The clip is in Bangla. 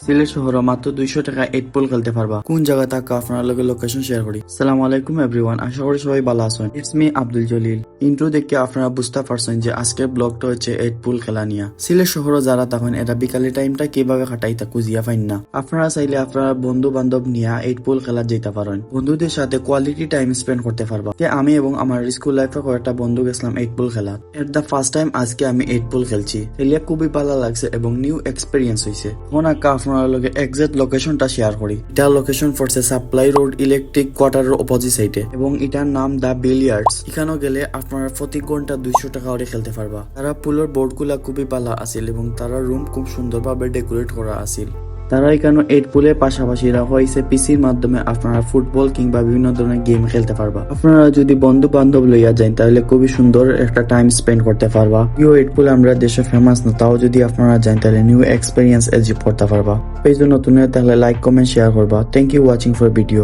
সিলেট শহরে মাত্র 200 টাকা 8 পুল খেলতে পারবা। কোন জায়গা থাকা আপনার লগে লোকেশন শেয়ার করি। আসসালামু আলাইকুম এভরিওয়ান, আশা করি সবাই ভালো আছেন। It's me Abdul Jalil. Intro দেখে আপনারা বুঝতে পারছেন যে আজকের ব্লগটা হচ্ছে 8 পুল খেলা নিয়ে। সিলেট শহরে যারা তখন এটা বিকালের টাইমটা কিভাবে কাটাই তা খুঁজিয়া পাইন না। আপনারা চাইলে আপনারা বন্ধু বান্ধব নিয়ে 8 পুল খেলা যেতে পারেন। বন্ধুদের সাথে কোয়ালিটি টাইম স্পেন্ড করতে পারবা। আমি এবং আমার স্কুল লাইফে কয়েকটা বন্ধু গেছিলাম 8 পুল খেলা। এট দ্য ফার্স্ট টাইম আজকে আমি 8 পুল খেলছি। খেলিয়া খুবই ভালো লাগছে এবং নিউ এক্সপিরিয়েন্স হয়েছে। এখন আপনার লগে এক্সাক্ট লোকেশনটা শেয়ার করি। এটা লোকেশন পড়ছে সাপ্লাই রোড ইলেকট্রিক কোয়ার্টারের অপোজিট সাইডে এবং এটার নাম দা বিলিয়ার্ডস। এখানে গেলে আপনারা প্রতি ঘন্টা 200 টাকা করে খেলতে পারবা। তারা পুলের বোর্ড গুলা খুবই ভালো আছিল এবং তারা রুম খুব সুন্দরভাবে ডেকোরেট করা আছিল। তারা এখানে 8 পুলের পাশাপাশি রাখা হয়েছে পিসির মাধ্যমে আপনারা ফুটবল কিংবা বিভিন্ন ধরনের গেম খেলতে পারবা। আপনারা যদি বন্ধু বান্ধব লইয়া যান তাহলে খুবই সুন্দর একটা টাইম স্পেন্ড করতে পারবা। ইউ 8 পুল আমরা দেশে ফেমাস না, তাও যদি আপনারা যান তাহলে নিউ এক্সপিরিয়েন্স অ্যাচিভ করতে পারবা। পেজ নতুন হলে তাহলে লাইক কমেন্ট শেয়ার করবা। Thank you watching for video.